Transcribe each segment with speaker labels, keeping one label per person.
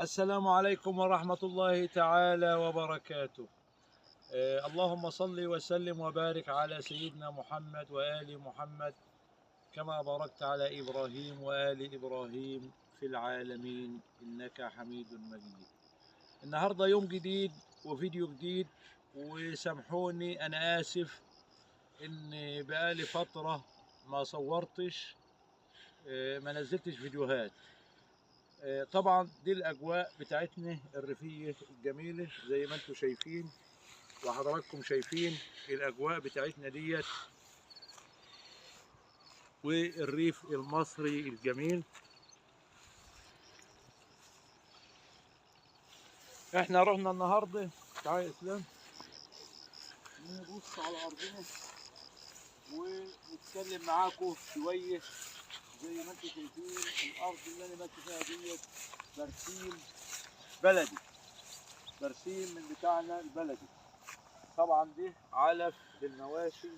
Speaker 1: السلام عليكم ورحمة الله تعالى وبركاته. اللهم صل وسلم وبارك على سيدنا محمد وآل محمد كما باركت على إبراهيم وآل إبراهيم في العالمين إنك حميد مجيد. النهاردة يوم جديد وفيديو جديد، وسامحوني أنا آسف إن بقالي فترة ما صورتش، ما نزلتش فيديوهات. طبعا دي الاجواء بتاعتنا الريفيه الجميله زي ما انتم شايفين وحضراتكم شايفين الاجواء بتاعتنا ديت، والريف المصري الجميل. احنا رحنا النهارده، تعالى يا اسلام نبص على ارضنا ونتكلم معاكم شويه. زي ما انتم شايفين الارض اللي انا ماشي فيها ديت برسيم بلدي، برسيم من بتاعنا البلدي. طبعا دي علف للمواشي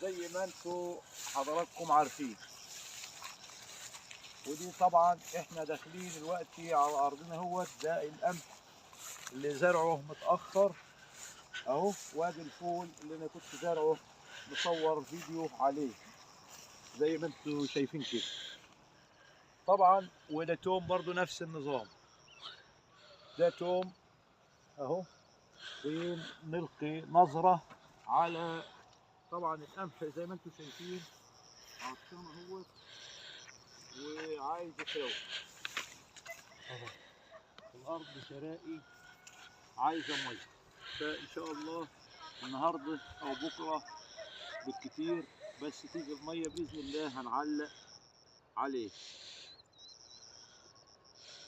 Speaker 1: زي ما انتم حضراتكم عارفين. ودي طبعا احنا داخلين دلوقتي على ارضنا، هو ده القمح اللي زرعه متاخر اهو، وادي الفول اللي انا كنت زرعه مصور فيديو عليه زي ما انتم شايفين كده. طبعا وده توم برضو نفس النظام، ده توم اهو. بنلقي نظره على طبعا القمح زي ما انتم شايفين عطشان اهو وعايز يتروى اهو. الارض شرائي عايزه ميه، فان شاء الله النهارده او بكره بالكتير بس تيجي الميه باذن الله هنعلق عليه.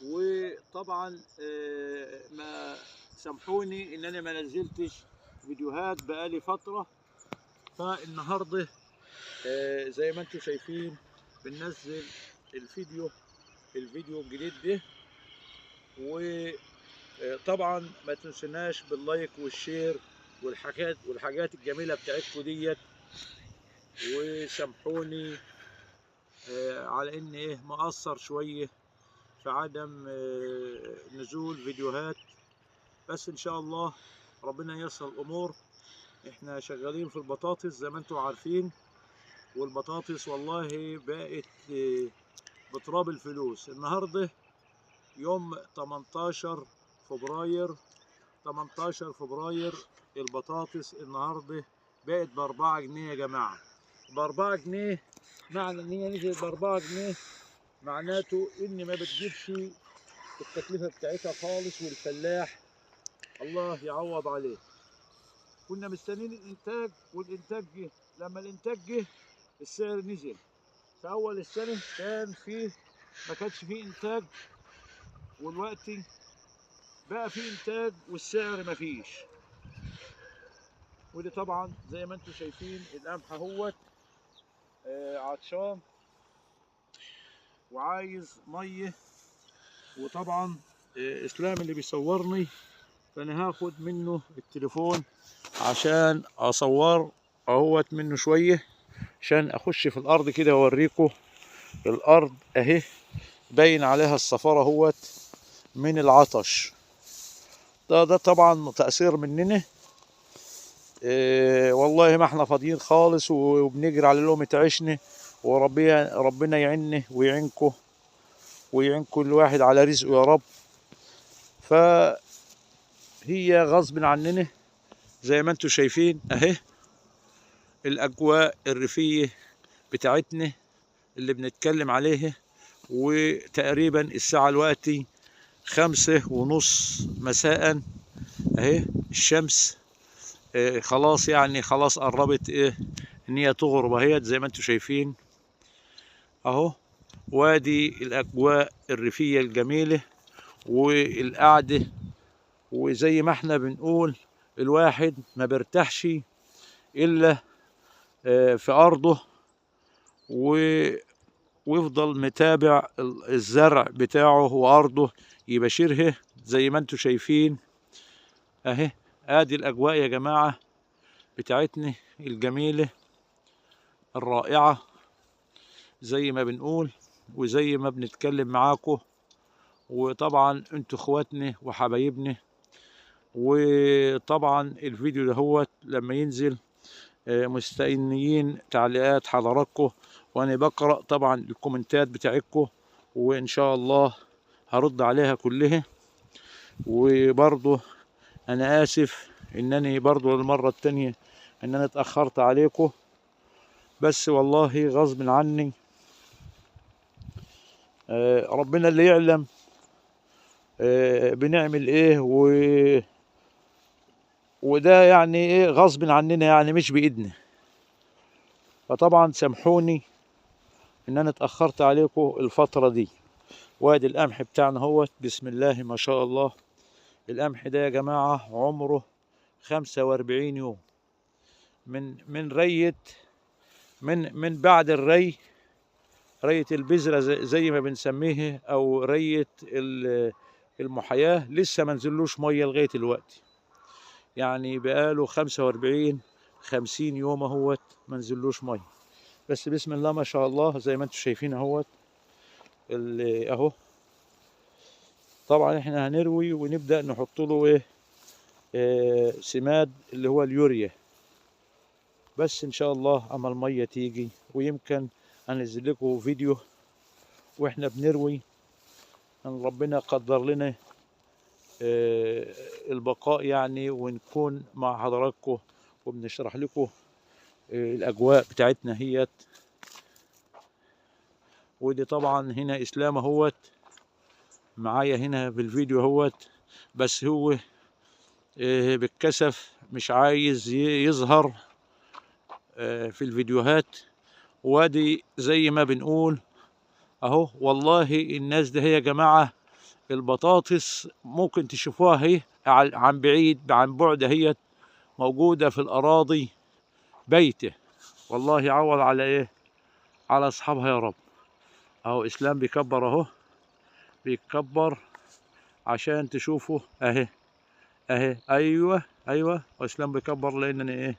Speaker 1: وطبعا ما سامحوني ان انا ما نزلتش فيديوهات بقالي فتره، فالنهارده زي ما انتم شايفين بننزل الفيديو الجديد ده. وطبعا ما تنسوناش باللايك والشير والحاجات الجميله بتاعتكم ديت. وسامحوني على ان مقصر شويه في عدم نزول فيديوهات، بس ان شاء الله ربنا ييسر الامور. احنا شغالين في البطاطس زي ما انتم عارفين، والبطاطس والله بقت بتراب الفلوس. النهارده يوم 18 فبراير، 18 فبراير البطاطس النهارده بقت ب4 جنيه يا جماعه. ب4 جنيه، معنى ان هي نزلت ب4 جنيه معناته ان ما بتجيبش التكلفه بتاعتها خالص، والفلاح الله يعوض عليه. كنا مستنيين الانتاج والانتاج جه، لما الانتاج جه السعر نزل. في اول السنه ما كانش فيه انتاج، والوقت بقى فيه انتاج والسعر ما فيش. ودي طبعا زي ما انتم شايفين القمح اهوت عطشان وعايز ميه. وطبعا اسلام اللي بيصورني، فانا هاخد منه التليفون عشان اصور اهوت منه شويه، عشان اخش في الارض كده واوريكم الارض اهي باين عليها الصفارة اهوت من العطش. ده طبعا تأثير مننا. والله ما احنا فاضيين خالص وبنجري على لقمة عيشنا، وربنا يعيننا ويعينكم ويعين كل واحد على رزقه يا رب. فهي غصب عننا زي ما انتم شايفين اهي الاجواء الريفية بتاعتنا اللي بنتكلم عليها. وتقريبا الساعة دلوقتي 5:30 مساء اهي. الشمس خلاص يعني خلاص قربت ان هي تغرب اهي زي ما انتم شايفين اهو. وادي الاجواء الريفية الجميلة والقعدة. وزي ما احنا بنقول الواحد ما بيرتاحش الا في ارضه، ويفضل متابع الزرع بتاعه وارضه يبشرها زي ما انتم شايفين اهي. ادي الاجواء يا جماعة بتاعتنا الجميلة الرائعة زي ما بنقول وزي ما بنتكلم معاكم. وطبعا انتوا اخواتنا وحبايبنا. وطبعا الفيديو دهوت لما ينزل مستنيين تعليقات حضراتكم، وانا بقرأ طبعا الكومنتات بتاعتكم، وان شاء الله هرد عليها كلها. وبرضه انا اسف انني برضه للمرة التانية ان انا اتأخرت عليكم، بس والله غصب عني. ربنا اللي يعلم بنعمل ايه وده يعني ايه غصب عننا، يعني مش بايدنا. فطبعا سامحوني ان انا اتأخرت عليكم الفترة دي. وادي القمح بتاعنا هوت، بسم الله ما شاء الله. القمح ده يا جماعة عمره 45 يوم من رية، من بعد الري، رية البذرة زي ما بنسميه، او رية المحياة، لسه ما نزلوش مية لغاية الوقت. يعني بقاله 50 يوم اهوت ما نزلوش مية. بس بسم الله ما شاء الله زي ما انتم شايفين اهوت اهو. طبعا احنا هنروي ونبدأ نحط له سماد اللي هو اليوريا. بس ان شاء الله اما المية تيجي، ويمكن انزل لكم فيديو واحنا بنروي، ان ربنا قدر لنا البقاء يعني، ونكون مع حضراتكم وبنشرح لكم الاجواء بتاعتنا هيت. ودي طبعا هنا اسلام اهوت معايا هنا بالفيديو اهوت، بس هو بالكسف مش عايز يظهر في الفيديوهات. وادي زي ما بنقول اهو. والله الناس ده هي يا جماعة البطاطس ممكن تشوفوها هي عن بعيد عن بعد، هي موجودة في الأراضي بيته. والله يعوض على ايه، على أصحابها يا رب. اهو إسلام بيكبر اهو، بيكبر عشان تشوفوا اهي اهي. ايوه ايوه، وإسلام بيكبر لأنني ايه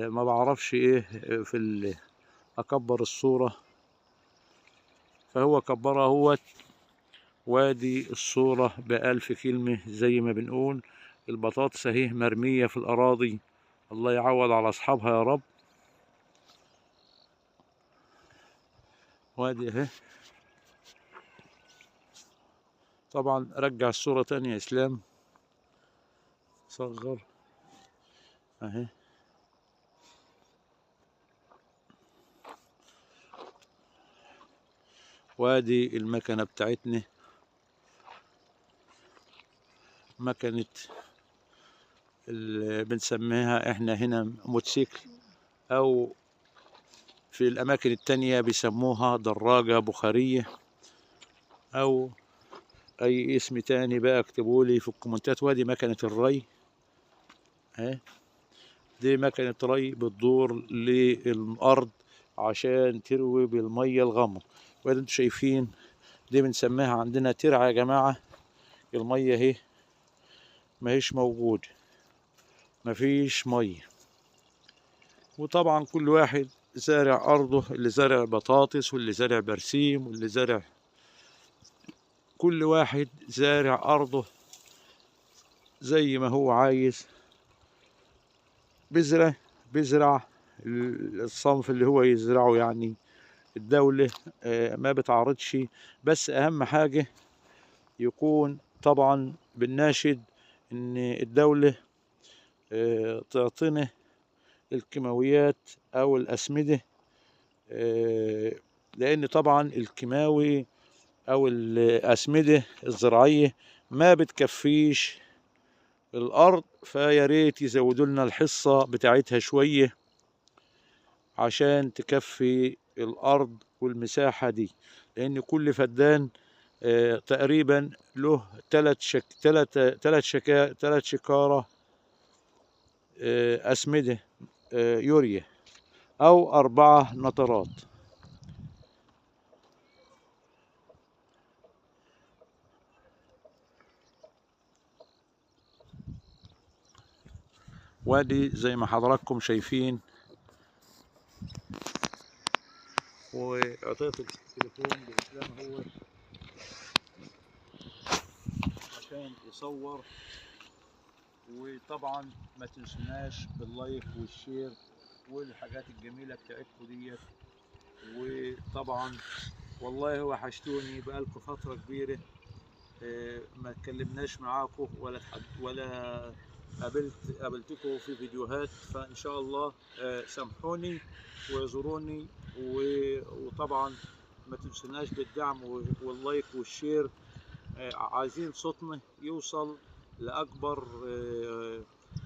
Speaker 1: ما بعرفش ايه في اكبر الصورة، فهو كبرها اهوت. وادي الصورة بألف كلمة زي ما بنقول. البطاطس اهي مرمية في الأراضي، الله يعوض على أصحابها يا رب. وادي اهي. طبعا رجع الصورة تاني يا إسلام، صغر اهي. وادي المكنة بتاعتنا، مكنة اللي بنسميها احنا هنا موتوسيكل، او في الاماكن التانية بيسموها دراجة بخارية، او اي اسم تاني بقى اكتبولي في الكومنتات. وادي مكنة الري اهي. دي مكنة ري بتدور للارض عشان تروي بالمية الغمر. وادي انتوا شايفين دي بنسميها عندنا ترعة يا جماعة. المية اهي ماهيش موجود، مفيش مية. وطبعا كل واحد زارع أرضه، اللي زارع بطاطس واللي زارع برسيم واللي زارع، كل واحد زارع أرضه زي ما هو عايز. بزرع الصنف اللي هو يزرعه يعني. الدولة ما بتعرضش، بس أهم حاجة يكون طبعا بالناشد إن الدولة تعطينا الكيماويات أو الأسمدة، لأن طبعا الكيماوي أو الأسمدة الزراعية ما بتكفيش الأرض، فيا ريت يزودوا لنا الحصة بتاعتها شوية عشان تكفي الأرض والمساحة دي. لأن كل فدان تقريبا له تلات شكارة أسمدة يوريا، أو 4 نطرات. وادي زي ما حضراتكم شايفين. وأعطيت التليفون لإسلام هو عشان يصور. وطبعا ما تنسوناش باللايك والشير والحاجات الجميلة بتاعتكم ديت. وطبعا والله وحشتوني بقالكم فترة كبيرة، ما اتكلمناش معاكم ولا قابلتكم في فيديوهات. فإن شاء الله سامحوني واعذروني. وطبعا ما تنسوناش بالدعم واللايك والشير. عايزين صوتنا يوصل لأكبر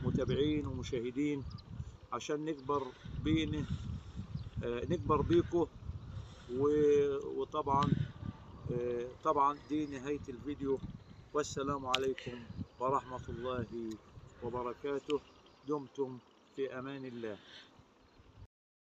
Speaker 1: متابعين ومشاهدين عشان نكبر بيكم. وطبعا دي نهاية الفيديو، والسلام عليكم ورحمة الله وبركاته. دمتم في أمان الله.